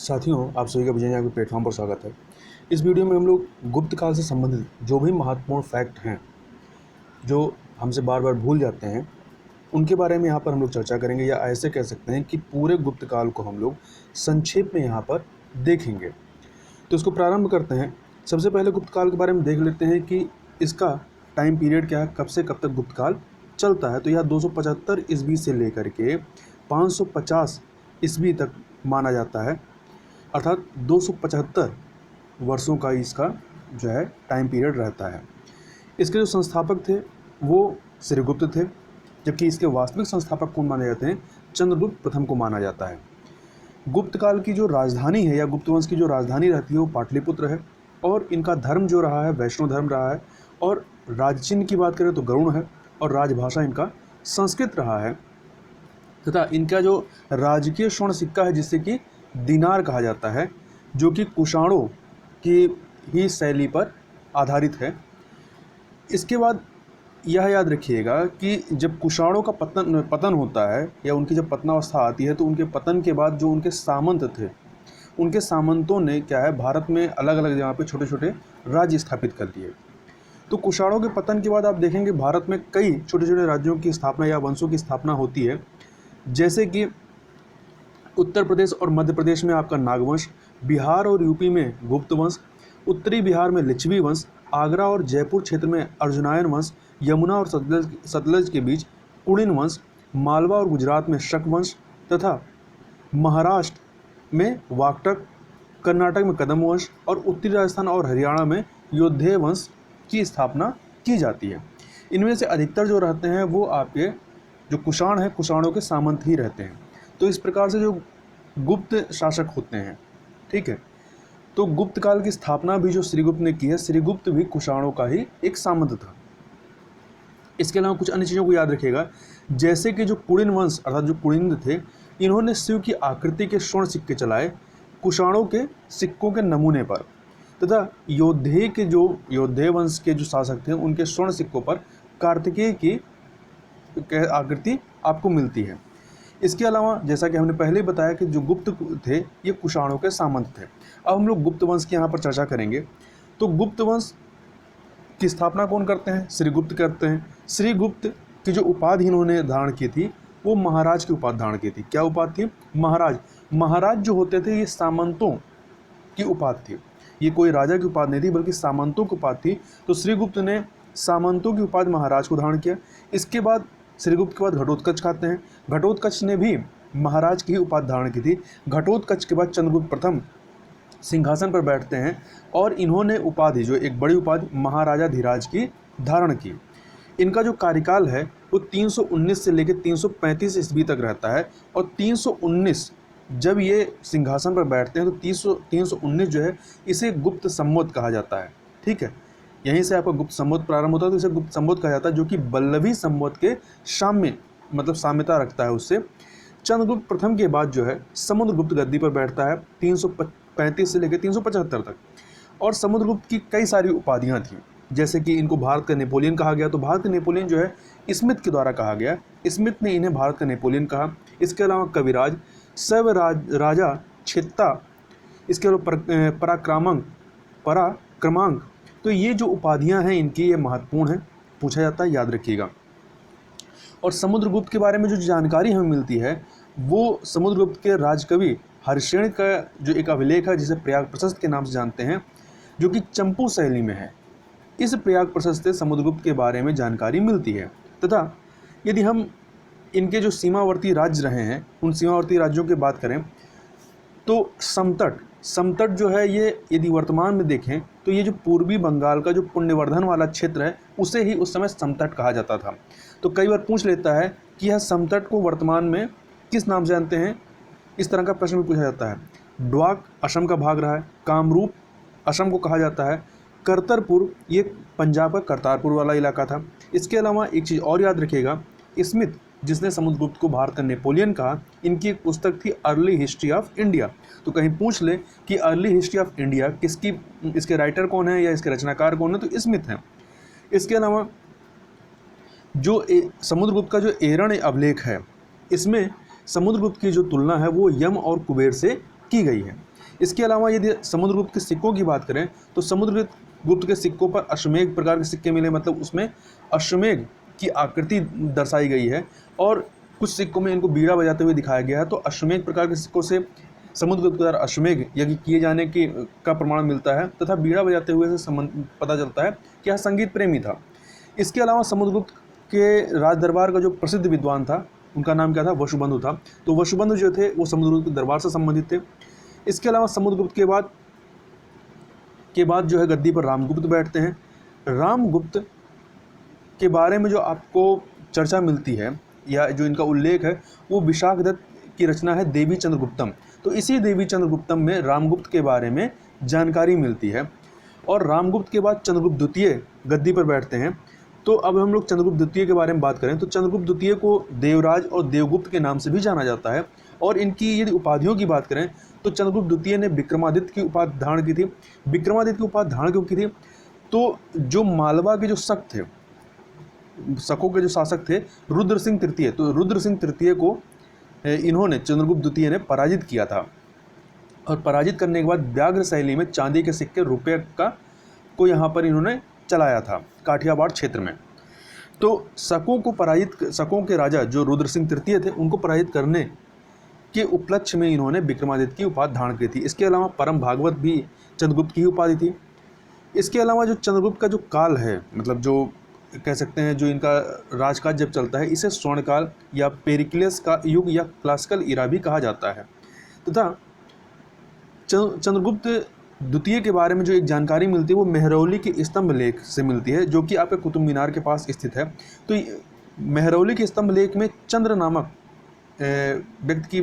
साथियों, आप सभी का विजय के प्लेटफॉर्म पर स्वागत है। इस वीडियो में हम लोग गुप्त काल से संबंधित जो भी महत्वपूर्ण फैक्ट हैं, जो हमसे बार बार भूल जाते हैं, उनके बारे में यहाँ पर हम लोग चर्चा करेंगे, या ऐसे कह सकते हैं कि पूरे गुप्त काल को हम लोग संक्षेप में यहाँ पर देखेंगे। तो इसको प्रारंभ करते हैं। सबसे पहले गुप्त काल के बारे में देख लेते हैं कि इसका टाइम पीरियड क्या है, कब से कब तक गुप्त काल चलता है। तो यह 275 ईस्वी से लेकर के 550 ईस्वी तक माना जाता है, अर्थात 275 वर्षों का इसका जो है टाइम पीरियड रहता है। इसके जो संस्थापक थे वो श्रीगुप्त थे, जबकि इसके वास्तविक संस्थापक कौन माने जाते हैं? चंद्रगुप्त प्रथम को माना जाता है। गुप्त काल की जो राजधानी है या गुप्त वंश की जो राजधानी रहती है वो पाटलिपुत्र है, और इनका धर्म जो रहा है वैष्णव धर्म रहा है, और राजचिन्ह की बात करें तो गरुड़ है, और राजभाषा इनका संस्कृत रहा है, तथा इनका जो राजकीय स्वर्ण सिक्का है जिससे कि दिनार कहा जाता है, जो कि कुषाणों की ही शैली पर आधारित है। इसके बाद यह याद रखिएगा कि जब कुषाणों का पतन होता है या उनकी जब पतनावस्था आती है, तो उनके पतन के बाद जो उनके सामंत थे, उनके सामंतों ने क्या है भारत में अलग अलग जगह पे छोटे छोटे राज्य स्थापित कर दिए। तो कुषाणों के पतन के बाद आप देखेंगे भारत में कई छोटे छोटे राज्यों की स्थापना या वंशों की स्थापना होती है, जैसे कि उत्तर प्रदेश और मध्य प्रदेश में आपका नागवंश, बिहार और यूपी में गुप्त वंश, उत्तरी बिहार में लिच्छवी वंश, आगरा और जयपुर क्षेत्र में अर्जुनायन वंश, यमुना और सतलज के बीच कुणिन वंश, मालवा और गुजरात में शक वंश, तथा महाराष्ट्र में वाकटक, कर्नाटक में कदम वंश और उत्तरी राजस्थान और हरियाणा में योद्धे वंश की स्थापना की जाती है। इनमें से अधिकतर जो रहते हैं वो आपके जो कुषाण है, कुषाणों के सामंत ही रहते हैं। तो इस प्रकार से जो गुप्त शासक होते हैं, ठीक है, तो गुप्त काल की स्थापना भी जो श्रीगुप्त ने की है, श्रीगुप्त भी कुषाणों का ही एक सामंत था। इसके अलावा कुछ अन्य चीज़ों को याद रखिएगा, जैसे कि जो कुणिन वंश अर्थात जो कुणिंद थे, इन्होंने शिव की आकृति के स्वर्ण सिक्के चलाए कुषाणों के सिक्कों के नमूने पर, तथा योद्धे वंश के जो शासक थे उनके स्वर्ण सिक्कों पर कार्तिकेय की आकृति आपको मिलती है। इसके अलावा जैसा कि हमने पहले बताया कि जो गुप्त थे ये कुषाणों के सामंत थे। अब हम लोग गुप्त वंश की यहाँ पर चर्चा करेंगे। तो गुप्त वंश की स्थापना कौन करते हैं? श्रीगुप्त करते हैं। श्रीगुप्त की जो उपाधि इन्होंने धारण की थी वो महाराज की उपाधि धारण की थी। क्या उपाधि थी? महाराज। महाराज जो होते थे ये सामंतों की उपाधि थी, ये कोई राजा की उपाधि नहीं थी बल्कि सामंतों की उपाधि थी। तो श्रीगुप्त ने सामंतों की उपाधि महाराज को धारण किया। इसके बाद श्रीगुप्त के बाद घटोत्कच खाते हैं। घटोत्कच ने भी महाराज की उपाधि धारण की थी। घटोत्कच के बाद चंद्रगुप्त प्रथम सिंहासन पर बैठते हैं और इन्होंने उपाधि जो एक बड़ी उपाधि महाराजाधिराज की धारण की। इनका जो कार्यकाल है वो 319 से लेकर 335 ईस्वी तक रहता है, और 319 जब ये सिंहासन पर बैठते हैं तो 319 जो है इसे गुप्त संवत कहा जाता है। ठीक है, यहीं से आपका गुप्त संवत प्रारंभ होता है, तो इसे गुप्त संवत कहा जाता है, जो कि बल्लभी संवत के साम्य मतलब साम्यता रखता है उससे। चंद्रगुप्त प्रथम के बाद जो है समुद्रगुप्त गद्दी पर बैठता है 335 से लेकर 375 तक। और समुद्रगुप्त की कई सारी उपाधियां थीं, जैसे कि इनको भारत का नेपोलियन कहा गया। तो भारत का नेपोलियन जो है स्मिथ के द्वारा कहा गया, स्मिथ ने इन्हें भारत का नेपोलियन कहा। इसके अलावा कविराज, राजा, छेत्ता, इसके अलावा पराक्रमांक। तो ये जो उपाधियां हैं इनकी ये महत्वपूर्ण है, पूछा जाता है, याद रखिएगा। और समुद्रगुप्त के बारे में जो जानकारी हमें मिलती है वो समुद्रगुप्त के राजकवि हर्षेण का जो एक अभिलेख है जिसे प्रयाग प्रशस्त के नाम से जानते हैं, जो कि चंपू शैली में है। इस प्रयाग प्रशस्त से समुद्रगुप्त के बारे में जानकारी मिलती है। तथा यदि हम इनके जो सीमावर्ती राज्य रहे हैं उन सीमावर्ती राज्यों की बात करें तो समतट जो है ये यदि वर्तमान में देखें तो ये जो पूर्वी बंगाल का जो पुण्यवर्धन वाला क्षेत्र है उसे ही उस समय समतट कहा जाता था। तो कई बार पूछ लेता है कि यह समतट को वर्तमान में किस नाम से जानते हैं, इस तरह का प्रश्न भी पूछा जाता है। ड्वाक असम का भाग रहा है, कामरूप असम को कहा जाता है, करतरपुर ये पंजाब का करतारपुर वाला इलाका था। इसके अलावा एक चीज़ और याद रखिएगा, स्मिथ जिसने समुद्रगुप्त को भारत का नेपोलियन कहा, इनकी एक पुस्तक थी अर्ली हिस्ट्री ऑफ इंडिया। तो कहीं पूछ ले कि अर्ली हिस्ट्री ऑफ इंडिया किसकी, इसके राइटर कौन है या इसके रचनाकार कौन है, तो स्मिथ हैं। इसके अलावा जो समुद्रगुप्त का जो एरण अभिलेख है इसमें समुद्रगुप्त की जो तुलना है वो यम और कुबेर से की गई है। इसके अलावा यदि समुद्रगुप्त के सिक्कों की बात करें तो समुद्रगुप्त के सिक्कों पर अश्वमेध प्रकार के सिक्के मिले, मतलब उसमें अश्वमेध की आकृति दर्शाई गई है और कुछ सिक्कों में इनको बीड़ा बजाते हुए दिखाया गया है। तो अश्वमेध प्रकार के सिक्कों से समुद्रगुप्त द्वारा अश्वमेध यज्ञ किए जाने की का प्रमाण मिलता है तथा बीड़ा बजाते हुए से संबंध पता चलता है कि यह संगीत प्रेमी था। इसके अलावा समुद्रगुप्त के राज दरबार का जो प्रसिद्ध विद्वान था उनका नाम क्या था, वसुबंधु था। तो वसुबंधु जो थे वो समुद्रगुप्त के दरबार से संबंधित थे। इसके अलावा समुद्रगुप्त के बाद जो है गद्दी पर रामगुप्त बैठते हैं। रामगुप्त के बारे में जो आपको चर्चा मिलती है या जो इनका उल्लेख है वो विशाखदत्त की रचना है देवी चंद्रगुप्तम। तो इसी देवी चंद्रगुप्तम में रामगुप्त के बारे में जानकारी मिलती है और रामगुप्त के बाद चंद्रगुप्त द्वितीय गद्दी पर बैठते हैं। तो अब हम लोग चंद्रगुप्त द्वितीय के बारे में बात करें तो चंद्रगुप्त द्वितीय को देवराज और देवगुप्त के नाम से भी जाना जाता है। और इनकी यदि उपाधियों की बात करें तो चंद्रगुप्त द्वितीय ने विक्रमादित्य की उपाधि धारण की थी। विक्रमादित्य की उपाधि धारण क्यों की थी? तो जो मालवा के जो शक थे, शकों के जो शासक थे रुद्र सिंह तृतीय, तो रुद्र सिंह तृतीय को इन्होंने चंद्रगुप्त द्वितीय ने पराजित किया था और पराजित करने के बाद व्याघ्र शैली में चांदी के सिक्के रुपये का को यहाँ पर इन्होंने चलाया था काठियावाड़ क्षेत्र में। तो शकों के राजा जो रुद्र सिंह तृतीय थे उनको पराजित करने के उपलक्ष्य में इन्होंने विक्रमादित्य की उपाधि धारण की थी। इसके अलावा परम भागवत भी चंद्रगुप्त की ही उपाधि थी। इसके अलावा जो चंद्रगुप्त का जो काल है, मतलब जो कह सकते हैं जो इनका राजकाज जब चलता है, इसे स्वर्णकाल या पेरिक्लियस का युग या क्लासिकल इरा भी कहा जाता है। तथा चंद्रगुप्त द्वितीय के बारे में जो एक जानकारी मिलती है वो मेहरौली के स्तंभ लेख से मिलती है जो कि आपके कुतुब मीनार के पास स्थित है। तो मेहरौली के स्तंभ लेख में चंद्र नामक व्यक्ति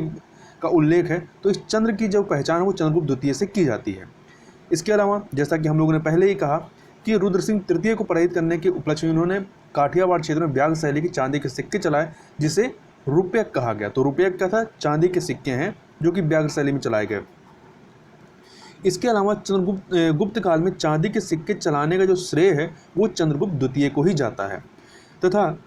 का उल्लेख है। तो इस चंद्र की जो पहचान है वो चंद्रगुप्त द्वितीय से की जाती है। इसके अलावा जैसा कि हम लोगों ने पहले ही कहा कि रुद्र सिंह तृतीय को पराजित करने के उपलक्ष्य में उन्होंने काठियावाड़ क्षेत्र में व्याघ्र शैली की चांदी के सिक्के चलाए जिसे रुपयक कहा गया। तो रुपयक क्या था? चांदी के सिक्के हैं जो कि व्याघ्र शैली में चलाए गए। इसके अलावा गुप्त काल में चांदी के सिक्के चलाने का जो श्रेय है वो चंद्रगुप्त द्वितीय को ही जाता है। तथा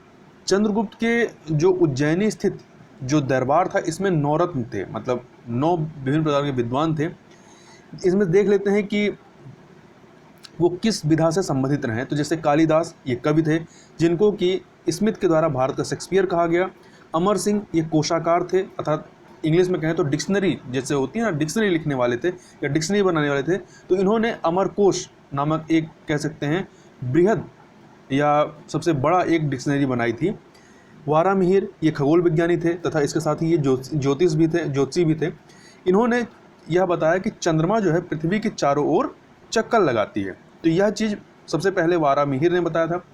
चंद्रगुप्त के जो उज्जैनी स्थित जो दरबार था इसमें 9 रत्न थे, मतलब 9 विभिन्न प्रकार के विद्वान थे। इसमें देख लेते हैं कि वो किस विधा से संबंधित रहे। तो जैसे कालिदास ये कवि थे जिनको कि स्मिथ के द्वारा भारत का शेक्सपियर कहा गया। अमर सिंह ये कोशाकार थे, अर्थात इंग्लिश में कहें तो डिक्शनरी जैसे होती है ना, डिक्शनरी लिखने वाले थे या डिक्शनरी बनाने वाले थे। तो इन्होंने अमरकोश नामक एक कह सकते हैं बृहद या सबसे बड़ा एक डिक्शनरी बनाई थी। वारामिहिर ये खगोल विज्ञानी थे तथा इसके साथ ही ये ज्योतिषी भी थे। इन्होंने यह बताया कि चंद्रमा जो है पृथ्वी के चारों ओर चक्कर लगाती है। तो यह चीज़ सबसे पहले वारामिहिर ने बताया था।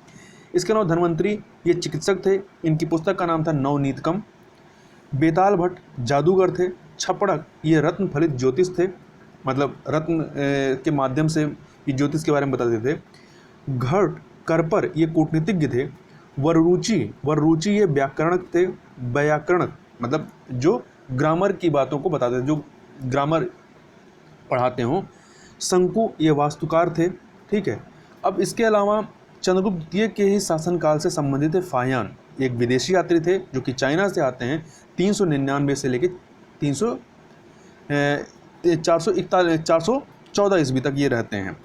इसके अलावा धन्वंतरी ये चिकित्सक थे, इनकी पुस्तक का नाम था नवनीतकम। बेताल भट्ट जादूगर थे। छपड़क ये रत्न फलित ज्योतिष थे, मतलब रत्न के माध्यम से ये ज्योतिष के बारे में बताते थे। घट करपर ये कूटनीतिज्ञ थे। वररुचि ये व्याकरणक थे। व्याकरणक मतलब जो ग्रामर की बातों को बताते थे, जो ग्रामर पढ़ाते हों। शंकु ये वास्तुकार थे। ठीक है। अब इसके अलावा चंद्रगुप्त द्वितीय के ही शासनकाल से संबंधित है फाहियान, एक विदेशी यात्री थे जो कि चाइना से आते हैं। 399 से लेकर 414 ईस्वी तक ये रहते हैं।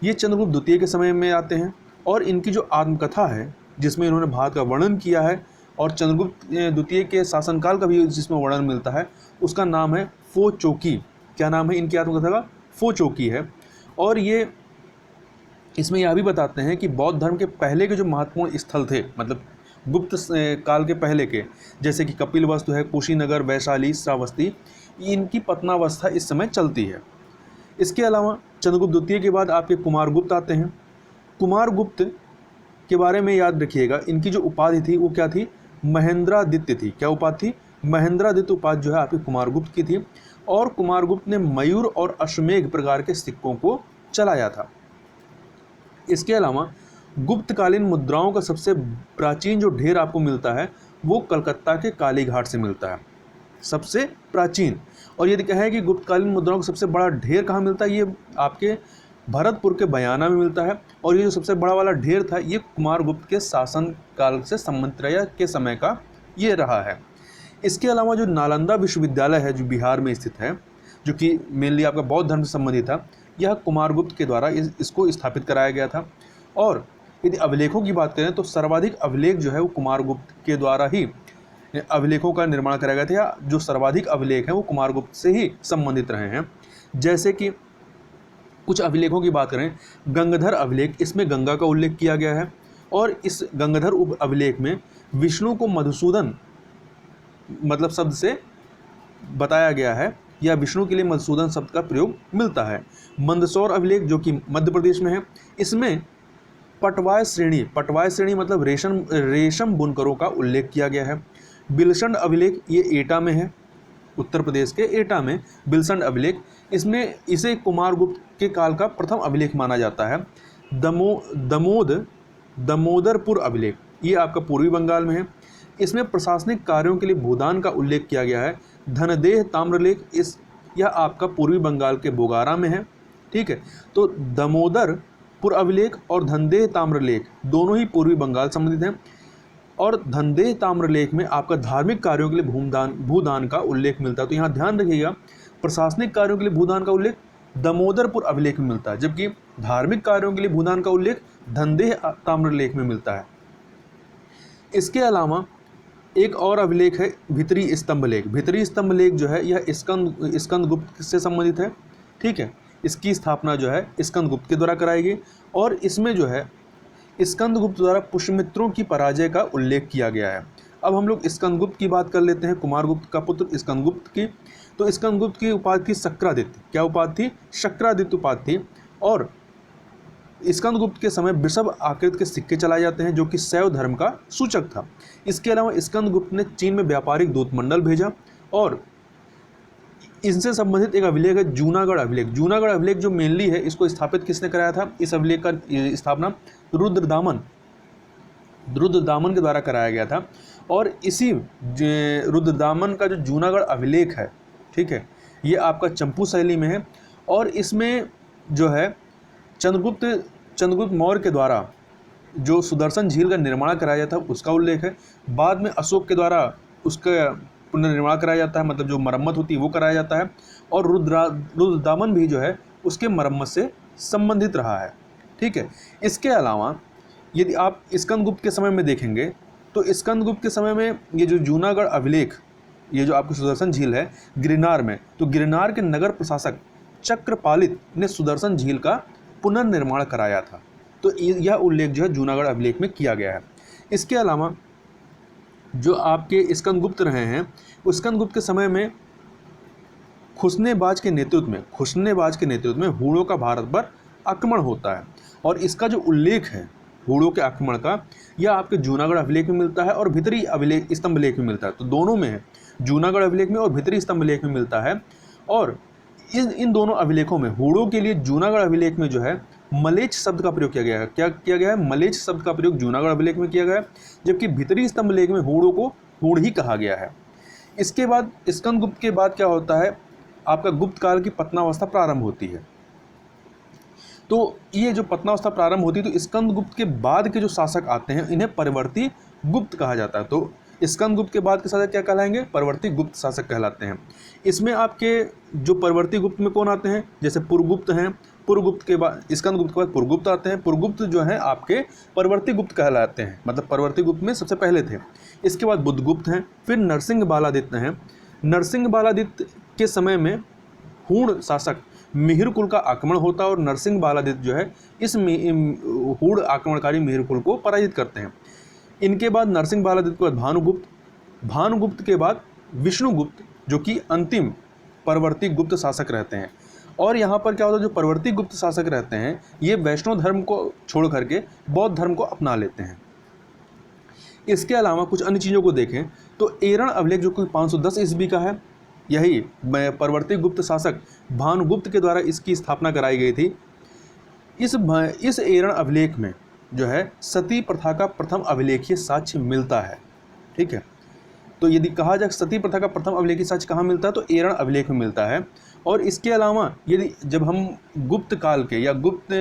ये चंद्रगुप्त द्वितीय के समय में आते हैं और इनकी जो आत्मकथा है जिसमें इन्होंने भारत का वर्णन किया है और चंद्रगुप्त द्वितीय के शासनकाल का भी जिसमें वर्णन मिलता है उसका नाम है फो चौकी। क्या नाम है इनकी आत्मकथा का? फो चौकी है। और ये इसमें यह भी बताते हैं कि बौद्ध धर्म के पहले के जो महत्वपूर्ण स्थल थे, मतलब गुप्त काल के पहले के, जैसे कि कपिलवस्तु है, कुशीनगर, वैशाली, श्रावस्ती, इनकी पतनावस्था इस समय चलती है। इसके अलावा चंद्रगुप्त द्वितीय के बाद आपके कुमारगुप्त आते हैं। कुमारगुप्त के बारे में याद रखिएगा, इनकी जो उपाधि थी वो क्या थी? महेंद्रादित्य थी। क्या उपाधि थी? महेंद्रादित्य उपाधि जो है आपकी कुमारगुप्त की थी। और कुमारगुप्त ने मयूर और अश्वमेघ प्रकार के सिक्कों को चलाया था। इसके अलावा गुप्तकालीन मुद्राओं का सबसे प्राचीन जो ढेर आपको मिलता है वो कलकत्ता के कालीघाट से मिलता है, सबसे प्राचीन। और यदि कहें कि गुप्तकालीन मुद्राओं का सबसे बड़ा ढेर कहाँ मिलता है, ये आपके भरतपुर के बयाना में मिलता है। और ये जो सबसे बड़ा वाला ढेर था ये कुमारगुप्त के शासन काल से संवंतरय के समय का ये रहा है। इसके अलावा जो नालंदा विश्वविद्यालय है जो बिहार में स्थित है, जो कि मेनली आपका बौद्ध धर्म से संबंधित था, यह कुमारगुप्त के द्वारा इसको स्थापित कराया गया था। और यदि अभिलेखों की बात करें तो सर्वाधिक अभिलेख जो है वो कुमारगुप्त के द्वारा ही अभिलेखों का निर्माण कराया गया था, या जो सर्वाधिक अभिलेख हैं वो कुमारगुप्त से ही संबंधित रहे हैं। जैसे कि कुछ अभिलेखों की बात करें, गंगाधर अभिलेख, इसमें गंगा का उल्लेख किया गया है, और इस गंगाधर अभिलेख में विष्णु को मधुसूदन मतलब शब्द से बताया गया है, या विष्णु के लिए मधुसूदन शब्द का प्रयोग मिलता है। मंदसौर अभिलेख जो कि मध्य प्रदेश में है, इसमें पटवाय श्रेणी मतलब रेशम बुनकरों का उल्लेख किया गया है। बिलसंड अभिलेख ये एटा में है, उत्तर प्रदेश के एटा में बिलसंड अभिलेख, इसमें इसे कुमारगुप्त के काल का प्रथम अभिलेख माना जाता है। दमोदरपुर अभिलेख ये आपका पूर्वी बंगाल में है, इसमें प्रशासनिक कार्यों के लिए भूदान का उल्लेख किया गया है। धनदेह ताम्रलेख यह आपका पूर्वी बंगाल के बोगारा में है। ठीक है, तो दमोदरपुर अभिलेख और धनदेह ताम्रलेख दोनों ही पूर्वी बंगाल संबंधित हैं। और धनदेह ताम्रलेख में आपका धार्मिक कार्यों के लिए भूदान का उल्लेख मिलता है। तो यहाँ ध्यान रखिएगा, प्रशासनिक कार्यों के लिए भूदान का उल्लेख दमोदरपुर अभिलेख में मिलता है, जबकि धार्मिक कार्यों के लिए भूदान का उल्लेख धनदेह ताम्रलेख में मिलता है। इसके अलावा एक और अभिलेख है भितरी स्तंभलेख। भितरी स्तंभलेख जो है यह स्कंदगुप्त से संबंधित है। ठीक है, इसकी स्थापना जो है स्कंदगुप्त के द्वारा कराई गई, और इसमें जो है स्कंदगुप्त द्वारा पुष्यमित्रों की पराजय का उल्लेख किया गया है। अब हम लोग स्कंदगुप्त की बात कर लेते हैं, कुमारगुप्त का पुत्र स्कंदगुप्त की। तो स्कंदगुप्त की उपाधि थी शक्रादित्य। क्या उपाधि थी? शक्रादित्य उपाधि थी। और स्कंदगुप्त के समय वृषभ आकृति के सिक्के चलाए जाते हैं, जो कि शैव धर्म का सूचक था। इसके अलावा स्कंदगुप्त ने चीन में व्यापारिक दूतमंडल भेजा, और इनसे संबंधित एक अभिलेख है जूनागढ़ अभिलेख। जूनागढ़ अभिलेख जो मेनली है, इसको स्थापित किसने कराया था? इस अभिलेख का स्थापना रुद्रदामन के द्वारा कराया गया था। और इसी रुद्रदामन का जो जूनागढ़ अभिलेख है, ठीक है, ये आपका चंपू शैली में है, और इसमें जो है चंद्रगुप्त मौर्य के द्वारा जो सुदर्शन झील का निर्माण कराया जाता है उसका उल्लेख है। बाद में अशोक के द्वारा उसका पुनर्निर्माण कराया जाता है, मतलब जो मरम्मत होती है वो कराया जाता है। और रुद्रदामन भी जो है उसके मरम्मत से संबंधित रहा है। ठीक है, इसके अलावा यदि आप स्कंदगुप्त के समय में देखेंगे तो स्कंदगुप्त के समय में ये जो जूनागढ़ अभिलेख, ये जो आपकी सुदर्शन झील है गिरनार में, तो गिरनार के नगर प्रशासक चक्रपालित ने सुदर्शन झील का पुनर्निर्माण कराया था। तो यह उल्लेख जो है जूनागढ़ अभिलेख में किया गया है। इसके अलावा जो आपके स्कंदगुप्त रहे हैं, उस स्कंदगुप्त के समय में खुसनेबाज के नेतृत्व में हूणों का भारत पर आक्रमण होता है, और इसका जो उल्लेख है हूणों के आक्रमण का, यह आपके जूनागढ़ अभिलेख में मिलता है और भितरी स्तंभलेख में मिलता है। तो दोनों में है, जूनागढ़ अभिलेख में और भितरी स्तंभलेख में मिलता है। और इन दोनों अभिलेखों में हूणों के लिए जूनागढ़ अभिलेख में जो है मलेच्छ शब्द का प्रयोग किया गया है। क्या किया गया है? मलेच्छ शब्द का प्रयोग जूनागढ़ अभिलेख में किया गया है, जबकि भितरी स्तंभलेख में हूणों को हूण ही कहा गया है। इसके बाद स्कंदगुप्त के बाद क्या होता है? आपका गुप्त काल की पतनावस्था प्रारंभ होती है। तो ये जो पतनावस्था प्रारंभ होती है, तो स्कंदगुप्त के बाद के जो शासक आते हैं इन्हें परवर्ती गुप्त कहा जाता है। तो स्कंदगुप्त के बाद के शासक क्या कहलाएंगे? परवर्ती गुप्त शासक कहलाते हैं। इसमें आपके जो परवर्ती गुप्त में कौन आते हैं? जैसे पुरगुप्त हैं, पुरगुप्त के बाद स्कंदगुप्त के बाद पुरगुप्त आते हैं। पुरगुप्त जो हैं आपके परवर्ती गुप्त कहलाते हैं, मतलब परवर्ती गुप्त में सबसे पहले थे। इसके बाद बुद्धगुप्त हैं, फिर नरसिंह बालादित्य हैं। नरसिंह बालादित्य के समय में हूण शासक मिहिर कुल का आक्रमण होता है, और नरसिंह बालादित्य जो है इस हूण आक्रमणकारी मिहिर कुल को पराजित करते हैं। इनके बाद नरसिंह बालादित्य के बाद भानुगुप्त के बाद विष्णुगुप्त, जो कि अंतिम परवर्ती गुप्त शासक रहते हैं। और यहाँ पर क्या होता है, जो परवर्ती गुप्त शासक रहते हैं ये वैष्णव धर्म को छोड़ करके बौद्ध धर्म को अपना लेते हैं। इसके अलावा कुछ अन्य चीज़ों को देखें तो एरण अभिलेख जो कि 510 ईस्वी का है, यही परवर्ती गुप्त शासक भानुगुप्त के द्वारा इसकी स्थापना कराई गई थी। इस एरण अभिलेख में जो है सती प्रथा का प्रथम अभिलेखीय साक्ष्य मिलता है। ठीक है, तो यदि कहा जाए सती प्रथा का प्रथम अभिलेखीय साक्ष्य कहाँ मिलता है, तो एरण अभिलेख में मिलता है। और इसके अलावा यदि जब हम गुप्त काल के या गुप्त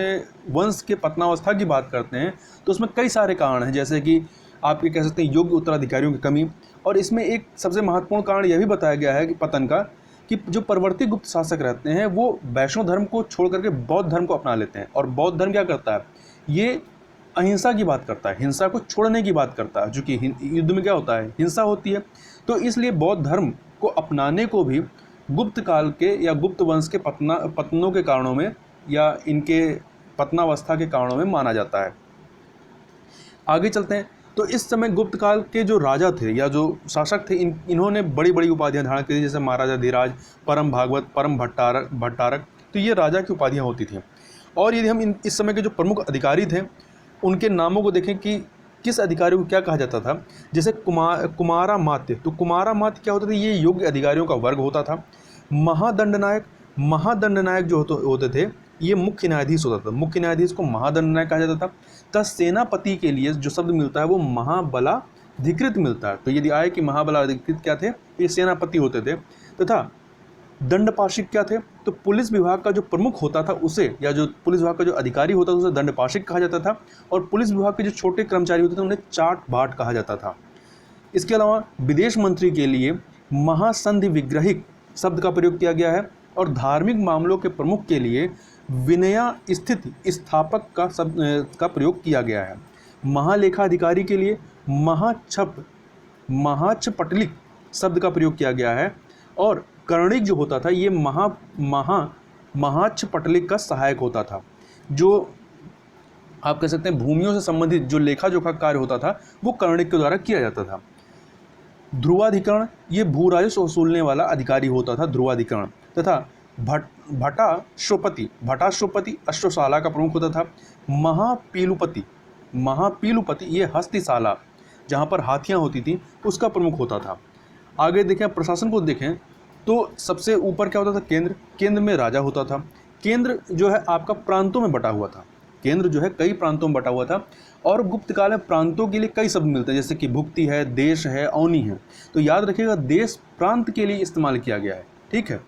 वंश के पतनावस्था की बात करते हैं तो उसमें कई सारे कारण हैं, जैसे कि आप ये कह सकते हैं योग्य उत्तराधिकारियों की कमी। और इसमें एक सबसे महत्वपूर्ण कारण यह भी बताया गया है कि पतन का, कि जो परवर्ती गुप्त शासक रहते हैं वो वैष्णव धर्म को छोड़ करके बौद्ध धर्म को अपना लेते हैं। और बौद्ध धर्म क्या करता है, ये अहिंसा की बात करता है, हिंसा को छोड़ने की बात करता है, जो कि युद्ध में क्या होता है, हिंसा होती है। तो इसलिए बौद्ध धर्म को अपनाने को भी गुप्त काल के या गुप्त वंश के पतनों के कारणों में या इनके पतनावस्था के कारणों में माना जाता है। आगे चलते हैं। तो इस समय गुप्त काल के जो राजा थे या जो शासक थे, इन्होंने बड़ी बड़ी उपाधियां धारण की थी, जैसे महाराजा धीराज, परम भागवत, परम भट्टारक। तो ये राजा की उपाधियां होती थी। और यदि हम इस समय के जो प्रमुख अधिकारी थे उनके नामों को देखें कि किस अधिकारी को क्या कहा जाता था, जैसे कुमारा मात्य। तो कुमारा मात्य क्या होता था, ये योग्य अधिकारियों का वर्ग होता था। महादंडनायक जो होते थे ये मुख्य न्यायाधीश होता था। मुख्य न्यायाधीश को महादंडनायक कहा जाता था। तथा सेनापति के लिए जो शब्द मिलता है वो महाबलाधिकृत मिलता है। तो यदि आए कि महाबलाधिकृत क्या थे, ये सेनापति होते थे। तथा दंडपाशिक क्या थे, तो पुलिस विभाग का जो प्रमुख होता था उसे, या जो पुलिस विभाग का जो अधिकारी होता था उसे दंडपाशिक कहा जाता था। और पुलिस विभाग के जो छोटे कर्मचारी होते थे उन्हें चाट बाट कहा जाता था। इसके अलावा विदेश मंत्री के लिए महासंधि विग्रहिक शब्द का प्रयोग किया गया है। और धार्मिक मामलों के प्रमुख के लिए विनया स्थित स्थापक का प्रयोग किया गया है। महालेखा अधिकारी के लिए महाच्छपटलिक शब्द का प्रयोग किया गया है। और कर्णिक जो होता था ये महाच्छपटलिक का सहायक होता था। जो आप कह सकते हैं भूमियों से संबंधित जो लेखा जोखा कार्य होता था वो कर्णिक के द्वारा किया जाता था। ध्रुवाधिकरण, ये भूराजस्व वसूलने वाला अधिकारी होता था, ध्रुवाधिकरण। तथा भटाश्वपति अश्वशाला का प्रमुख होता था। महापीलुपति ये हस्तिशाला, जहाँ पर हाथियाँ होती थी, उसका प्रमुख होता था। आगे देखें, प्रशासन को देखें तो सबसे ऊपर क्या होता था, केंद्र में राजा होता था। केंद्र जो है आपका प्रांतों में बटा हुआ था। केंद्र जो है कई प्रांतों में बटा हुआ था। और गुप्त काल में प्रांतों के लिए कई शब्द मिलते हैं, जैसे कि भुक्ति है, देश है, अवनी है। तो याद रखिएगा देश प्रांत के लिए इस्तेमाल किया गया है, ठीक है।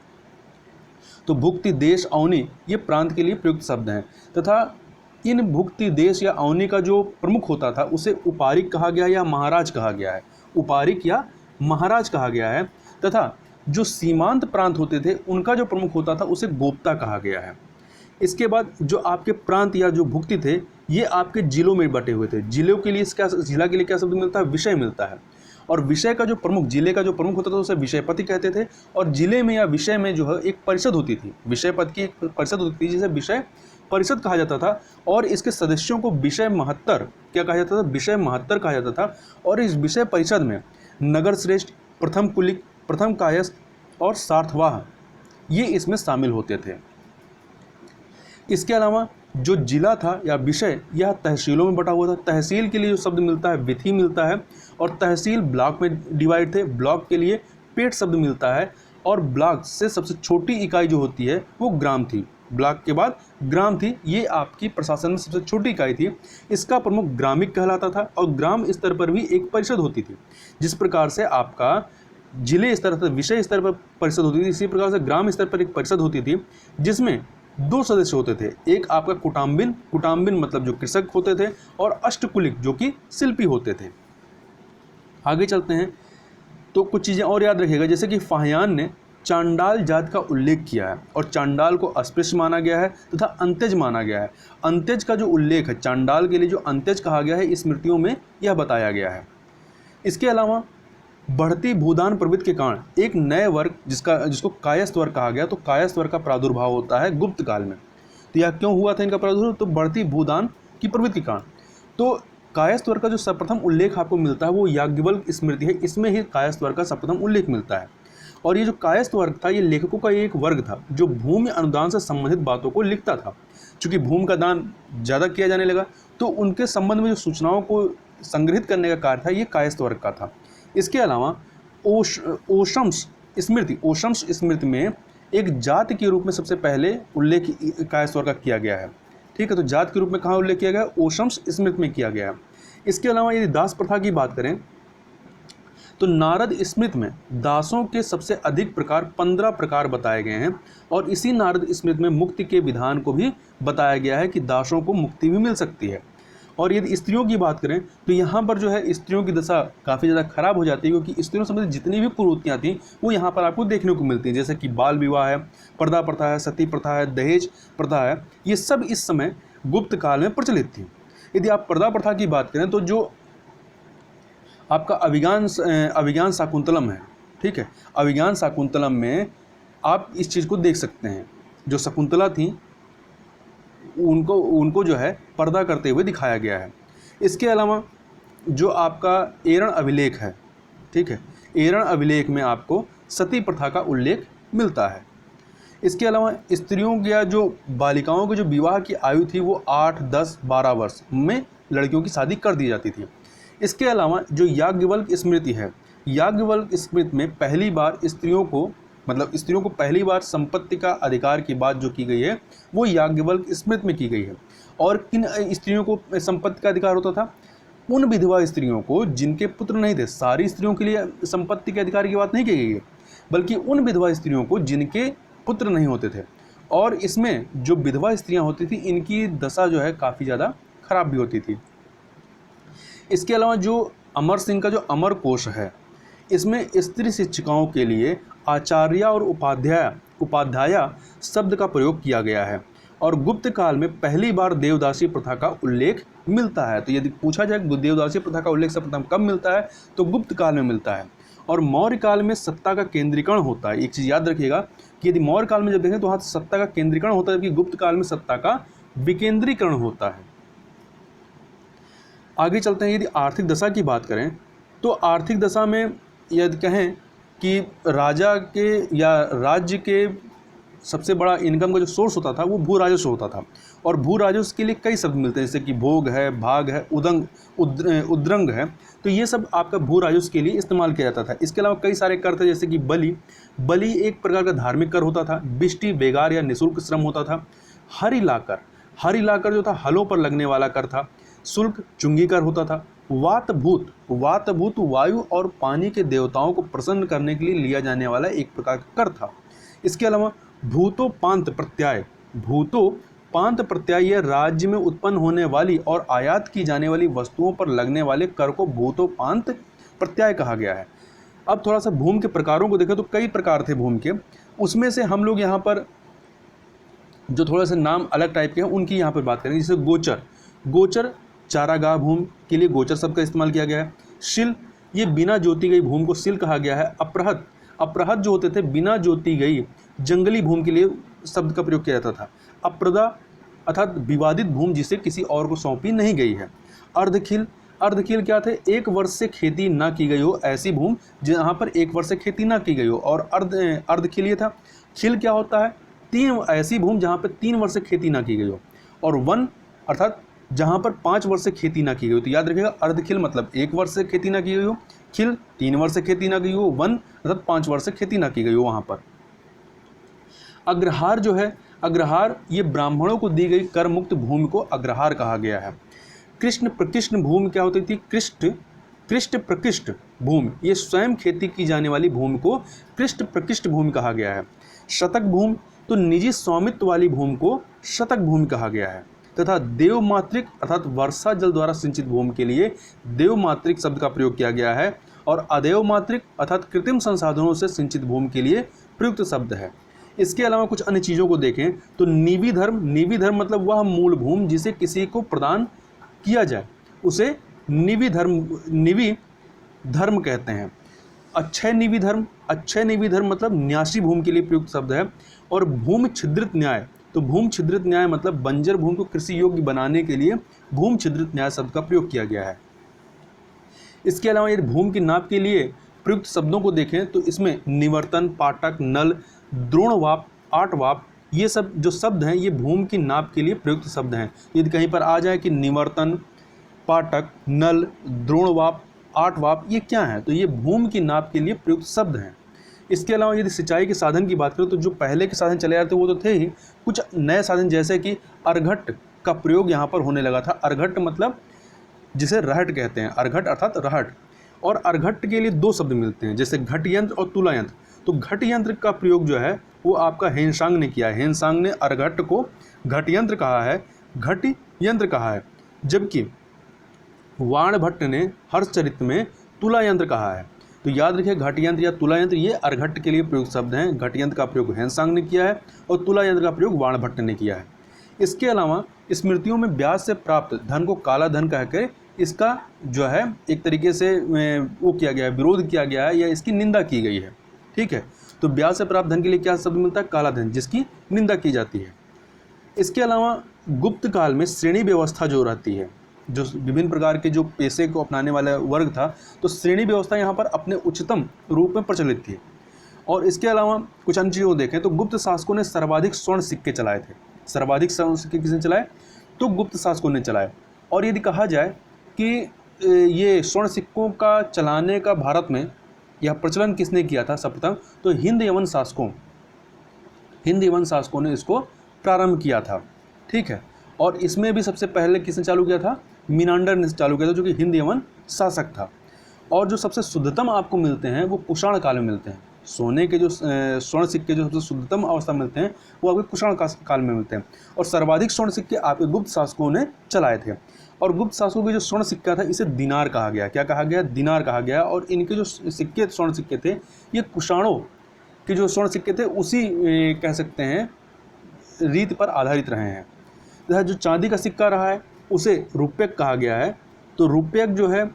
तो भुक्ति, देश, अवनी ये प्रांत के लिए प्रयुक्त शब्द हैं। तथा इन भुक्ति, देश या अवनी का जो प्रमुख होता था उसे उपारिक कहा गया या महाराज कहा गया है। उपारिक या महाराज कहा गया है। तथा जो सीमांत प्रांत होते थे उनका जो प्रमुख होता था उसे गोप्ता कहा गया है। इसके बाद जो आपके प्रांत या जो भुक्ति थे ये आपके जिलों में बटे हुए थे। जिलों के लिए जिला के लिए क्या शब्द मिलता है, विषय मिलता है। और विषय का जो प्रमुख, जिले का जो प्रमुख होता था उसे विषयपति कहते थे। और जिले में या विषय में जो है एक परिषद होती थी, विषय पद की एक परिषद होती थी जिसे विषय परिषद कहा जाता था। और इसके सदस्यों को विषय महत्तर क्या कहा जाता था, विषय महत्तर कहा जाता था। और इस विषय परिषद में नगर श्रेष्ठ, प्रथम कुलिक, प्रथम कायस्थ और सार्थवाह ये इसमें शामिल होते थे। इसके अलावा जो जिला था या विषय यह तहसीलों में बटा हुआ था। तहसील के लिए जो शब्द मिलता है विधि मिलता है। और तहसील ब्लॉक में डिवाइड थे। ब्लॉक के लिए पेट शब्द मिलता है। और ब्लॉक से सबसे छोटी इकाई जो होती है वो ग्राम थी। ब्लॉक के बाद ग्राम थी, ये आपकी प्रशासन में सबसे छोटी इकाई थी। इसका प्रमुख ग्रामिक कहलाता था। और ग्राम स्तर पर भी एक परिषद होती थी। जिस प्रकार से आपका जिले स्तर पर, विषय स्तर पर परिषद होती थी, इसी प्रकार से ग्राम स्तर पर एक परिषद होती थी जिसमें 2 सदस्य होते थे। एक आपका कुटाम्बिन मतलब जो कृषक होते थे, और अष्टकुलिक जो कि शिल्पी होते थे। आगे चलते हैं तो कुछ चीज़ें और याद रखिएगा, जैसे कि फाहियान ने चांडाल जात का उल्लेख किया है। और चांडाल को अस्पृश्य माना गया है तथा अंत्यज माना गया है। अंत्यज का जो उल्लेख है, चांडाल के लिए जो अंत्यज कहा गया है, स्मृतियों में यह बताया गया है। इसके अलावा बढ़ती भूदान प्रवृत्ति के कारण एक नए वर्ग जिसको कायस्थ वर्ग कहा गया, तो कायस्थ वर्ग का प्रादुर्भाव होता है गुप्त काल में। तो यह क्यों हुआ था इनका प्रादुर्भाव, तो बढ़ती भूदान की प्रवृत्ति के कारण। तो कायस्थ वर्ग का जो सर्वप्रथम उल्लेख आपको मिलता है वो याज्ञवल्क्य स्मृति है। इसमें ही कायस्थ वर्ग का सर्वप्रथम उल्लेख मिलता है। और ये जो कायस्थ वर्ग था ये लेखकों का एक वर्ग था जो भूमि अनुदान से संबंधित बातों को लिखता था। चूँकि भूमि का दान ज़्यादा किया जाने लगा तो उनके संबंध में जो सूचनाओं को संग्रहित करने का कार्य था ये कायस्थ वर्ग का था। इसके अलावा ओशम्स स्मृति में एक जाति के रूप में सबसे पहले उल्लेख कायस्थ वर्ग का किया गया है। ठीक है, तो जाति के रूप में कहाँ उल्लेख किया गया, ओशम्स स्मृति में किया गया है। इसके अलावा यदि दास प्रथा की बात करें तो नारद स्मृति में दासों के सबसे अधिक प्रकार 15 प्रकार बताए गए हैं। और इसी नारद स्मृति में मुक्ति के विधान को भी बताया गया है कि दासों को मुक्ति भी मिल सकती है। और यदि स्त्रियों की बात करें तो यहाँ पर जो है स्त्रियों की दशा काफ़ी ज़्यादा खराब हो जाती है, क्योंकि स्त्रियों संबंधित जितनी भी कुरीतियाँ थी वो यहाँ पर आपको देखने को मिलती हैं, जैसे कि बाल विवाह है, पर्दा प्रथा है, सती प्रथा है, दहेज प्रथा है, ये सब इस समय गुप्त काल में प्रचलित थी। यदि आप पर्दा प्रथा की बात करें तो जो आपका अभिज्ञान शाकुंतलम है, ठीक है, अभिज्ञान शाकुंतलम में आप इस चीज़ को देख सकते हैं। जो शकुंतला थी उनको जो है पर्दा करते हुए दिखाया गया है। इसके अलावा जो आपका एरण अभिलेख है, ठीक है, एरण अभिलेख में आपको सती प्रथा का उल्लेख मिलता है। इसके अलावा स्त्रियों या जो बालिकाओं के जो विवाह की आयु थी वो 8, 10, 12 वर्ष में लड़कियों की शादी कर दी जाती थी। इसके अलावा जो याज्ञवल्क्य स्मृति है, याज्ञवल्क्य स्मृति में पहली बार स्त्रियों को पहली बार संपत्ति का अधिकार की बात जो की गई है वो याज्ञवल्क्य स्मृति में की गई है। और किन स्त्रियों को संपत्ति का अधिकार होता था? उन विधवा स्त्रियों को जिनके पुत्र नहीं थे। सारी स्त्रियों के लिए संपत्ति के अधिकार की बात नहीं की गई है, बल्कि उन विधवा स्त्रियों को जिनके पुत्र नहीं होते थे। और इसमें जो विधवा स्त्रियां होती थी इनकी दशा जो है काफ़ी ज़्यादा खराब भी होती थी। इसके अलावा जो अमर सिंह का जो अमर कोश है, इसमें स्त्री शिक्षिकाओं के लिए आचार्य और उपाध्याया शब्द का प्रयोग किया गया है। और गुप्त काल में पहली बार देवदासी प्रथा का उल्लेख मिलता है। तो यदि पूछा जाए देवदासी प्रथा का उल्लेख सर्वप्रथम कब मिलता है तो गुप्त काल में मिलता है। और मौर्य काल में सत्ता का केंद्रीकरण होता है। एक चीज़ याद रखिएगा कि यदि मौर्य काल में जब देखें तो वहाँ सत्ता का केंद्रीकरण होता है, जबकि गुप्त काल में सत्ता का विकेंद्रीकरण होता है। आगे चलते हैं। यदि आर्थिक दशा की बात करें तो आर्थिक दशा में यदि कहें कि राजा के या राज्य के सबसे बड़ा इनकम का जो सोर्स होता था वो भू राजस्व होता था। और भू राजस्व के लिए कई शब्द मिलते हैं, जैसे कि भोग है, भाग है, उद्रंग है। तो ये सब आपका भू राजस्व के लिए इस्तेमाल किया जाता था। इसके अलावा कई सारे कर थे, जैसे कि बलि एक प्रकार का धार्मिक कर होता था। बिष्टि बेगार या निःशुल्क श्रम होता था। हर इलाकर जो था हलों पर लगने वाला कर था। शुल्क चुंगी कर होता था। वातभूत वायु और पानी के देवताओं को प्रसन्न करने के लिए लिया जाने वाला एक प्रकार का कर था। इसके अलावा भूतोपांत प्रत्यय यह राज्य में उत्पन्न होने वाली और आयात की जाने वाली वस्तुओं पर लगने वाले कर को भूतोपांत प्रत्यय कहा गया है। अब थोड़ा सा भूमि के प्रकारों को देखें तो कई प्रकार थे भूमि के। उसमें से हम लोग यहाँ पर जो थोड़ा सा नाम अलग टाइप के हैं उनकी यहाँ पर बात करेंगे। जैसे गोचर चारागाह भूमि के लिए गोचर शब्द का इस्तेमाल किया गया है। शिल, ये बिना जोती गई भूमि को शिल कहा गया है। अपरहत जो होते थे बिना जोती गई जंगली भूमि के लिए शब्द का प्रयोग किया जाता था। अप्रदा अर्थात विवादित भूमि जिसे किसी और को सौंपी नहीं गई है। अर्धखिल क्या थे? एक वर्ष से खेती ना की गई हो ऐसी भूमि जहाँ पर एक वर्ष से खेती ना की गई हो। और अर्धखिल ये था। खिल क्या होता है? ऐसी भूमि जहाँ पर 3 वर्ष से खेती ना की गई हो। और वन अर्थात जहाँ पर 5 वर्ष से खेती ना की गई हो। तो याद रखिएगा, अर्धखिल मतलब 1 वर्ष से खेती ना की गई हो, खिल 3 वर्ष से खेती ना की गई हो, वन अर्थात 5 वर्ष से खेती ना की गई हो वहाँ पर। अग्रहार जो है, अग्रहार ये ब्राह्मणों को दी गई कर मुक्त भूमि को अग्रहार कहा गया है। कृष्ण प्रकृष्ट भूमि क्या होती थी? कृष्ट प्रकृष्ट भूमि, ये स्वयं खेती की जाने वाली भूमि को कृष्ट प्रकृष्ट भूमि कहा गया है। शतक भूमि, तो निजी स्वामित्व वाली भूमि को शतक भूमि कहा गया है। तथा देवमातृक अर्थात वर्षा जल द्वारा सिंचित भूमि के लिए देवमातृक शब्द का प्रयोग किया गया है। और अदेवमातृक अर्थात कृत्रिम संसाधनों से सिंचित भूमि के लिए प्रयुक्त शब्द है। इसके अलावा कुछ अन्य चीज़ों को देखें तो निवी धर्म मतलब वह मूल भूमि जिसे किसी को प्रदान किया जाए उसे निवी धर्म कहते हैं। अक्षय निवी धर्म मतलब न्यासी भूमि के लिए प्रयुक्त शब्द है। और भूमि छिद्रित न्याय, तो भूमि छिद्रित न्याय मतलब बंजर भूमि को कृषि योग्य बनाने के लिए भूमि छिद्रित न्याय शब्द का प्रयोग किया गया है। इसके अलावा यदि भूमि की नाप के लिए प्रयुक्त शब्दों को देखें तो इसमें निवर्तन, पाटक, नल, द्रोणवाप, आठवाप, ये सब जो शब्द हैं ये भूमि की नाप के लिए प्रयुक्त शब्द हैं। यदि कहीं पर आ जाए कि निवर्तन, पाटक, नल, द्रोणवाप, आठवाप ये क्या है, तो ये भूमि की नाप के लिए प्रयुक्त शब्द हैं। इसके अलावा यदि सिंचाई के साधन की बात करें तो जो पहले के साधन चले आ रहे थे वो तो थे ही, कुछ नए साधन जैसे कि अर्घट का प्रयोग यहाँ पर होने लगा था। अर्घट मतलब जिसे रहट कहते हैं, अर्घट अर्थात रहट। और अर्घट के लिए 2 शब्द मिलते हैं, जैसे घट यंत्र और तुला यंत्र। तो घट यंत्र का प्रयोग जो है वो आपका हेनसांग ने किया है। हेनसांग ने अर्घट को घट यंत्र कहा है, घट यंत्र कहा है। जबकि वाणभट्ट ने हर्षचरित में तुला यंत्र कहा है। तो याद रखिए घट यंत्र या तुला यंत्र ये अर्घट के लिए प्रयुक्त शब्द हैं। घट यंत्र का प्रयोग ह्वेनसांग ने किया है और तुला यंत्र का प्रयोग वाणभट्ट ने किया है। इसके अलावा स्मृतियों में ब्याज से प्राप्त धन को काला धन कहकर इसका जो है एक तरीके से वो किया गया है, विरोध किया गया है या इसकी निंदा की गई है। ठीक है, तो ब्याज से प्राप्त धन के लिए क्या शब्द मिलता है? काला धन, जिसकी निंदा की जाती है। इसके अलावा गुप्त काल में श्रेणी व्यवस्था जो रहती है, जो विभिन्न प्रकार के जो पेशे को अपनाने वाला वर्ग था, तो श्रेणी व्यवस्था यहाँ पर अपने उच्चतम रूप में प्रचलित थी। और इसके अलावा कुछ अन्य चीज़ों को देखें तो गुप्त शासकों ने सर्वाधिक स्वर्ण सिक्के चलाए थे। सर्वाधिक स्वर्ण सिक्के किसने चलाए? तो गुप्त शासकों ने चलाए। और यदि कहा जाए कि ये स्वर्ण सिक्कों का चलाने का भारत में यह प्रचलन किसने किया था सर्वप्रथम? तो हिंद यवन शासकों ने इसको प्रारंभ किया था। ठीक है, और इसमें भी सबसे पहले किसने चालू किया था? मीनांडर ने चालू किया था, जो कि हिंद यवन शासक था। और जो सबसे शुद्धतम आपको मिलते हैं वो कुषाण काल में मिलते हैं। सोने के जो स्वर्ण सिक्के जो सबसे शुद्धतम अवस्था मिलते हैं वो आपके कुषाण काल में मिलते हैं। और सर्वाधिक स्वर्ण सिक्के आपके गुप्त शासकों ने चलाए थे। और गुप्त शासकों के जो स्वर्ण सिक्का था इसे दिनार कहा गया। क्या कहा गया? दिनार कहा गया। और इनके जो सिक्के स्वर्ण सिक्के थे ये कुषाणों के जो स्वर्ण सिक्के थे उसी कह सकते हैं रीत पर आधारित रहे हैं। तथा जो चांदी का सिक्का रहा है उसे रुपयक कहा गया है। तो रुपयक जो है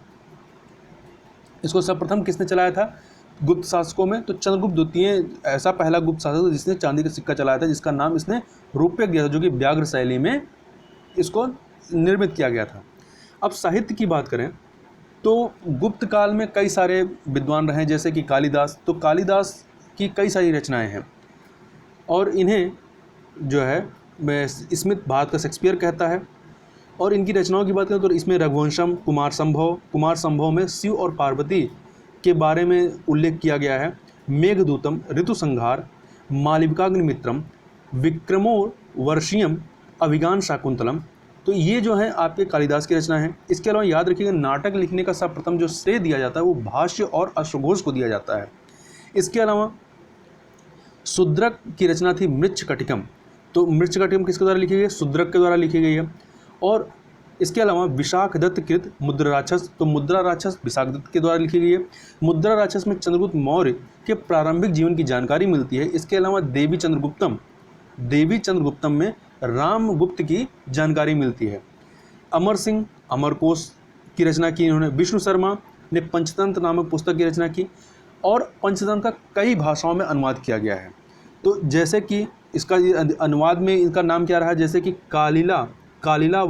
इसको सर्वप्रथम किसने चलाया था गुप्त शासकों में? तो चंद्रगुप्त द्वितीय ऐसा पहला गुप्त शासक था जिसने चांदी का सिक्का चलाया था, जिसका नाम इसने रुपयक दिया था, जो कि व्याघ्र शैली में इसको निर्मित किया गया था। अब साहित्य की बात करें तो गुप्त काल में कई सारे विद्वान रहे, जैसे कि कालिदास। तो कालिदास की कई सारी रचनाएं हैं और इन्हें जो है स्मिथ भारत का शेक्सपियर कहता है। और इनकी रचनाओं की बात करें तो इसमें रघुवंशम, कुमार संभव में शिव और पार्वती के बारे में उल्लेख किया गया है। मेघदूतम, ऋतु संहार, मालविकाग्निमित्रम, विक्रमोर्वशीयम, अभिज्ञान शाकुंतलम। तो ये जो है आपके कालिदास की रचना है। इसके अलावा याद रखिएगा नाटक लिखने का सर्वप्रथम जो श्रेय दिया जाता है वो भाष्य और अश्वघोष को दिया जाता है। इसके अलावा शूद्रक की रचना थी मृच्छकटिकम। तो मृच्छकटिकम किसके द्वारा लिखी गई है? शूद्रक के द्वारा लिखी गई है। और इसके अलावा विशाख दत्त कृत मुद्रा राक्षस, तो मुद्रा राक्षस विशाख दत्त के द्वारा लिखी गई है। मुद्रा राक्षस में चंद्रगुप्त मौर्य के प्रारंभिक जीवन की जानकारी मिलती है। इसके अलावा देवी चंद्रगुप्तम में रामगुप्त की जानकारी मिलती है। अमर सिंह अमरकोश की रचना की इन्होंने। विष्णु शर्मा ने पंचतंत्र नामक पुस्तक की रचना की और पंचतंत्र का कई भाषाओं में अनुवाद किया गया है। तो जैसे कि इसका अनुवाद में इनका नाम क्या रहा, जैसे कि कालिला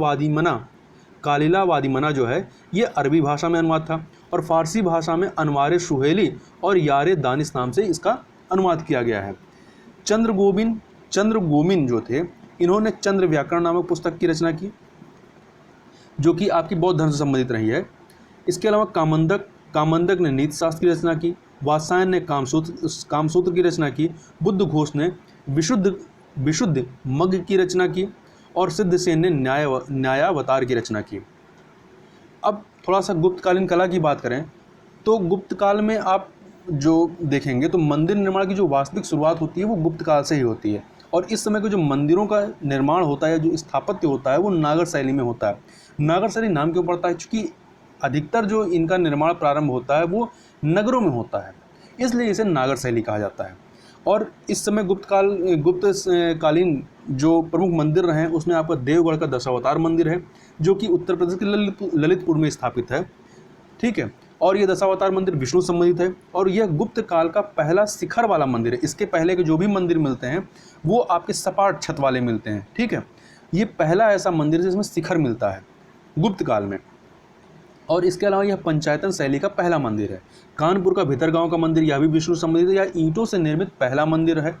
वादिमना जो है ये अरबी भाषा में अनुवाद था और फारसी भाषा में अनवारे सुहेली और यारे दानिश नाम से इसका अनुवाद किया गया है। चंद्रगोमिन जो थे इन्होंने चंद्र व्याकरण नामक पुस्तक की रचना की, जो कि आपकी बौद्ध धर्म से संबंधित रही है। इसके अलावा कामंदक ने नीति शास्त्र की रचना की। वात्सायन ने कामसूत्र की रचना की। बुद्ध घोष ने विशुद्ध मग्ग की रचना की और सिद्धसेन ने न्यायावतार की रचना की। अब थोड़ा सा गुप्तकालीन कला की बात करें तो गुप्त काल में आप जो देखेंगे तो मंदिर निर्माण की जो वास्तविक शुरुआत होती है वो गुप्त काल से ही होती है। और इस समय के जो मंदिरों का निर्माण होता है, जो स्थापत्य होता है, वो नागर शैली में होता है। नागर शैली नाम क्यों पड़ता है? क्योंकि अधिकतर जो इनका निर्माण प्रारंभ होता है वो नगरों में होता है, इसलिए इसे नागर शैली कहा जाता है। और इस समय गुप्त कालीन जो प्रमुख मंदिर रहे उसमें आपका देवगढ़ का दशावतार मंदिर है, जो कि उत्तर प्रदेश के ललितपुर में स्थापित है। ठीक है, और ये दशावतार मंदिर विष्णु संबंधित है और यह गुप्त काल का पहला शिखर वाला मंदिर है। इसके पहले के जो भी मंदिर मिलते हैं वो आपके सपाट छत वाले मिलते हैं। ठीक है, ये पहला ऐसा मंदिर है जिसमें शिखर मिलता है गुप्त काल में। और इसके अलावा यह पंचायतन शैली का पहला मंदिर है। कानपुर का भितरगांव का मंदिर यह भी विष्णु संबंधित है, यह ईंटों से निर्मित पहला मंदिर है।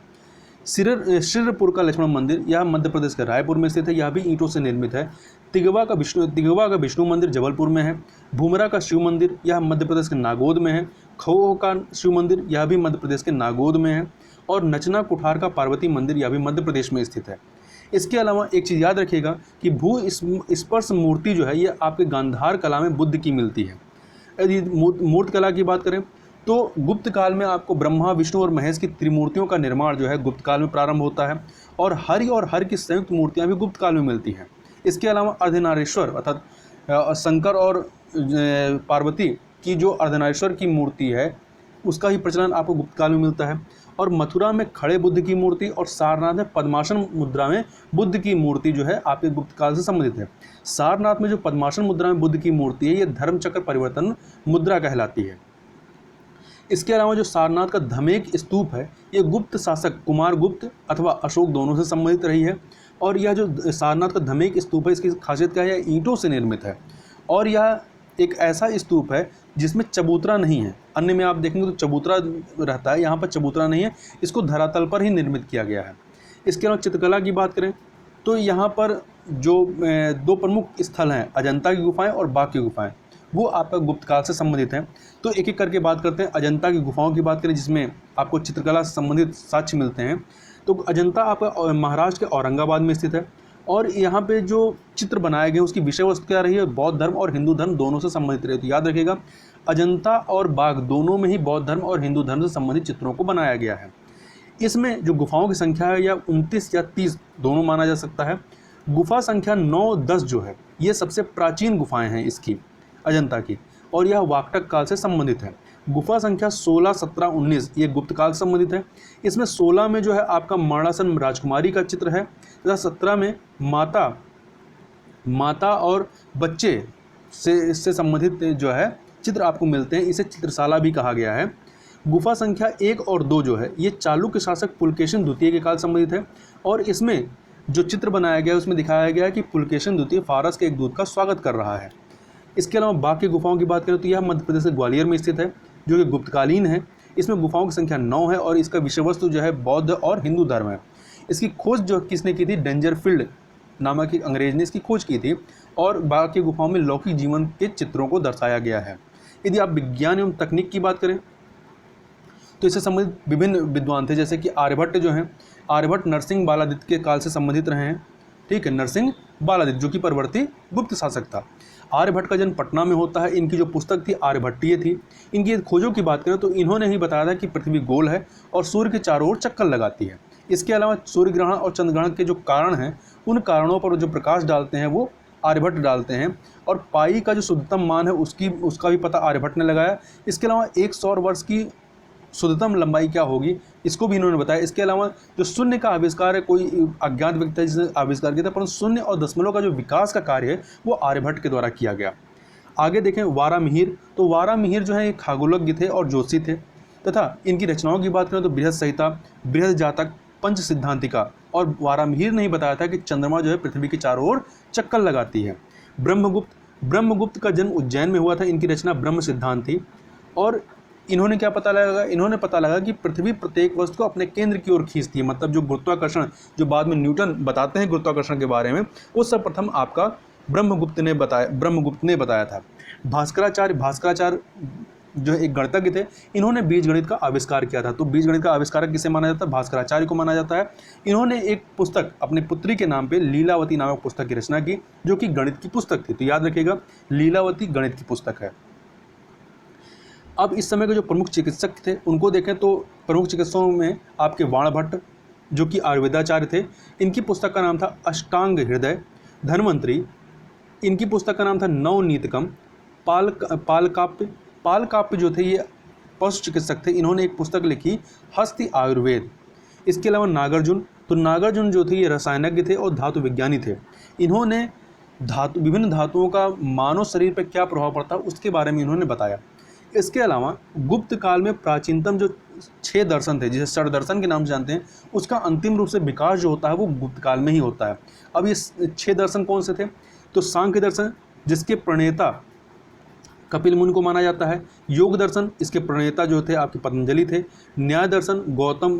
श्रीरपुर का लक्ष्मण मंदिर यह मध्य प्रदेश के रायपुर में स्थित है, यह भी ईंटों से निर्मित है। तिगवा का विष्णु मंदिर जबलपुर में है। भूमरा का शिव मंदिर यह मध्य प्रदेश के नागौद में है। खो का शिव मंदिर यह भी मध्य प्रदेश के नागौद में है। और नचना कुठार का पार्वती मंदिर यह भी मध्य प्रदेश में स्थित है। इसके अलावा एक चीज़ याद रखिएगा कि भू स्पर्श मूर्ति जो है ये आपके गांधार कला में बुद्ध की मिलती है। यदि मूर्त कला की बात करें तो गुप्त काल में आपको ब्रह्मा, विष्णु और महेश की त्रिमूर्तियों का निर्माण जो है गुप्त काल में प्रारंभ होता है और हर की संयुक्त मूर्तियां भी गुप्त काल में मिलती हैं। इसके अलावा अर्धनारीश्वर अर्थात शंकर और पार्वती की जो अर्धनारीश्वर की मूर्ति है उसका ही प्रचलन आपको गुप्त काल में मिलता है। और मथुरा में खड़े बुद्ध की मूर्ति और सारनाथ में पद्मासन मुद्रा में बुद्ध की मूर्ति जो है आपके गुप्त काल से संबंधित है। सारनाथ में जो पद्मासन मुद्रा में बुद्ध की मूर्ति है ये धर्मचक्र परिवर्तन मुद्रा कहलाती है। इसके अलावा जो सारनाथ का धमेक स्तूप है ये गुप्त शासक कुमार गुप्त अथवा अशोक दोनों से संबंधित रही है। और यह जो सारनाथ का धमेक स्तूप है इसकी खासियत क्या है, यह ईंटों से निर्मित है और यह एक ऐसा स्तूप है जिसमें चबूतरा नहीं है। अन्य में आप देखेंगे तो चबूतरा रहता है, यहाँ पर चबूतरा नहीं है, इसको धरातल पर ही निर्मित किया गया है। इसके अलावा चित्रकला की बात करें तो यहाँ पर जो दो प्रमुख स्थल हैं अजंता की गुफाएं और बाघ की गुफाएं वो आपका गुप्त काल से संबंधित हैं। तो एक एक करके बात करते हैं। अजंता की गुफाओं की बात करें जिसमें आपको चित्रकला से संबंधित साक्ष्य मिलते हैं। तो अजंता आपका महाराष्ट्र के औरंगाबाद में स्थित है और यहाँ पे जो चित्र बनाए गए उसकी विषय वस्तु क्या रही है, बौद्ध धर्म और हिंदू धर्म दोनों से संबंधित रही है। तो याद रखिएगा अजंता और बाघ दोनों में ही बौद्ध धर्म और हिंदू धर्म से संबंधित चित्रों को बनाया गया है। इसमें जो गुफाओं की संख्या है या 29 या 30 दोनों माना जा सकता है। गुफा संख्या 9-10 जो है ये सबसे प्राचीन गुफाएं हैं इसकी अजंता की और यह वाकटक काल से संबंधित है। गुफा संख्या 16, 17, 19 ये गुप्त काल से संबंधित है। इसमें 16 में जो है आपका मरणासन राजकुमारी का चित्र है तथा 17 में माता और बच्चे से संबंधित जो है चित्र आपको मिलते हैं। इसे चित्रशाला भी कहा गया है। गुफा संख्या 1 और 2 जो है ये चालुक्य शासक पुलकेशिन द्वितीय के काल संबंधित है और इसमें जो चित्र बनाया गया है उसमें दिखाया गया है कि पुलकेशिन द्वितीय फारस के एक दूत का स्वागत कर रहा है। इसके अलावा बाघ की गुफाओं की बात करें तो यह मध्य प्रदेश के ग्वालियर में स्थित है जो कि गुप्तकालीन है। इसमें गुफाओं की संख्या 9 है और इसका विषय वस्तु जो है बौद्ध और हिंदू धर्म है। इसकी खोज जो किसने की थी, डेंजरफील्ड नामक एक अंग्रेज ने इसकी खोज की थी और बाघ की गुफाओं में लौकिक जीवन के चित्रों को दर्शाया गया है। यदि आप विज्ञान एवं तकनीक की बात करें तो इससे संबंधित विभिन्न विद्वान थे जैसे कि आर्यभट्ट जो हैं, आर्यभट्ट नरसिंह बालादित्य के काल से संबंधित रहे हैं। ठीक है, नरसिंह बालादित्य जो कि परवर्ती गुप्त शासक था। आर्यभट्ट का जन्म पटना में होता है। इनकी जो पुस्तक थी आर्यभट्टीय थी। इनकी खोजों की बात करें तो इन्होंने ही बताया था कि पृथ्वी गोल है और सूर्य के चारों ओर चक्कर लगाती है। इसके अलावा सूर्य ग्रहण और चंद्र ग्रहण के जो कारण हैं उन कारणों पर जो प्रकाश डालते हैं वो आर्यभट्ट डालते हैं और पाई का जो शुद्धतम मान है उसका भी पता आर्यभट्ट ने लगाया। इसके अलावा एक सौर वर्ष की शुद्धतम लंबाई क्या होगी इसको भी इन्होंने बताया। इसके अलावा जो शून्य का आविष्कार है कोई अज्ञात व्यक्ति जिसने आविष्कार किया था, परंतु शून्य और दशमलव का जो विकास का कार्य है वो आर्यभट्ट के द्वारा किया गया। आगे देखें वारामिहिर, तो वारामिहिर जो है एक खगोलज्ञ थे और ज्योतिषी थे तथा इनकी रचनाओं की बात करें तो बृहद संहिता, बृहद जातक, पंच सिद्धांतिका और वारामिहिर ने ही बताया था कि चंद्रमा जो है पृथ्वी के चारों ओर चक्कर लगाती है। ब्रह्मगुप्त का जन्म उज्जैन में हुआ था। इनकी रचना ब्रह्म सिद्धांत थी और इन्होंने क्या पता लगा, इन्होंने पता लगा कि पृथ्वी प्रत्येक वस्तु को अपने केंद्र की ओर खींचती है। मतलब जो गुरुत्वाकर्षण जो बाद में न्यूटन बताते हैं गुरुत्वाकर्षण के बारे में वो सर्वप्रथम आपका ब्रह्मगुप्त ने बताया था। भास्कराचार्य जो एक गणितज्ञ थे, इन्होंने बीजगणित का आविष्कार किया था। तो बीजगणित का आविष्कारक किसे माना जाता है, भास्कराचार्य को माना जाता है। इन्होंने एक पुस्तक अपनी पुत्री के नाम पे लीलावती नामक पुस्तक की रचना की जो कि गणित की पुस्तक थी। तो याद रखिएगा लीलावती गणित की पुस्तक है। अब इस समय के जो प्रमुख चिकित्सक थे उनको देखें तो प्रमुख चिकित्सकों में आपके वाणभट्ट जो कि आयुर्वेदाचार्य थे, इनकी पुस्तक का नाम था अष्टांग हृदय। धन्वंतरी, इनकी पुस्तक का नाम था नवनीतकम। पालकाप्य जो थे ये पशु चिकित्सक थे, इन्होंने एक पुस्तक लिखी हस्ति आयुर्वेद। इसके अलावा नागार्जुन, तो नागार्जुन जो थे ये रसायनज्ञ थे और धातु विज्ञानी थे। इन्होंने विभिन्न धातुओं का मानव शरीर पर क्या प्रभाव पड़ता है उसके बारे में इन्होंने बताया। इसके अलावा गुप्त काल में प्राचीनतम जो 6 दर्शन थे जिसे षड दर्शन के नाम से जानते हैं उसका अंतिम रूप से विकास जो होता है वो गुप्त काल में ही होता है। अब ये 6 दर्शन कौन से थे, तो सांख्य दर्शन जिसके प्रणेता कपिल मुनि को माना जाता है। योग दर्शन, इसके प्रणेता जो थे आपके पतंजलि थे। न्याय दर्शन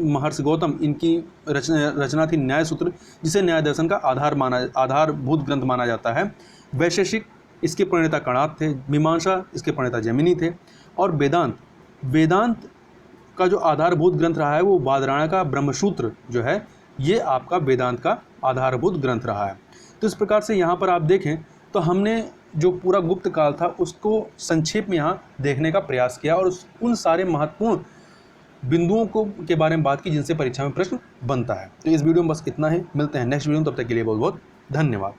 महर्षि गौतम, इनकी रचना थी न्याय सूत्र जिसे न्याय दर्शन का आधारभूत ग्रंथ माना जाता है। वैशेषिक, इसके प्रणेता कणाद थे। मीमांसा, इसके प्रणेता जैमिनी थे। और वेदांत का जो आधारभूत ग्रंथ रहा है वो बादरायण का ब्रह्मसूत्र जो है ये आपका वेदांत का आधारभूत ग्रंथ रहा है। तो इस प्रकार से यहाँ पर आप देखें तो हमने जो पूरा गुप्त काल था उसको संक्षेप में यहाँ देखने का प्रयास किया और उन सारे महत्वपूर्ण बिंदुओं के बारे में बात की जिनसे परीक्षा में प्रश्न बनता है। तो इस वीडियो में बस इतना ही, मिलते हैं नेक्स्ट वीडियो में, तब तक के लिए बहुत बहुत धन्यवाद।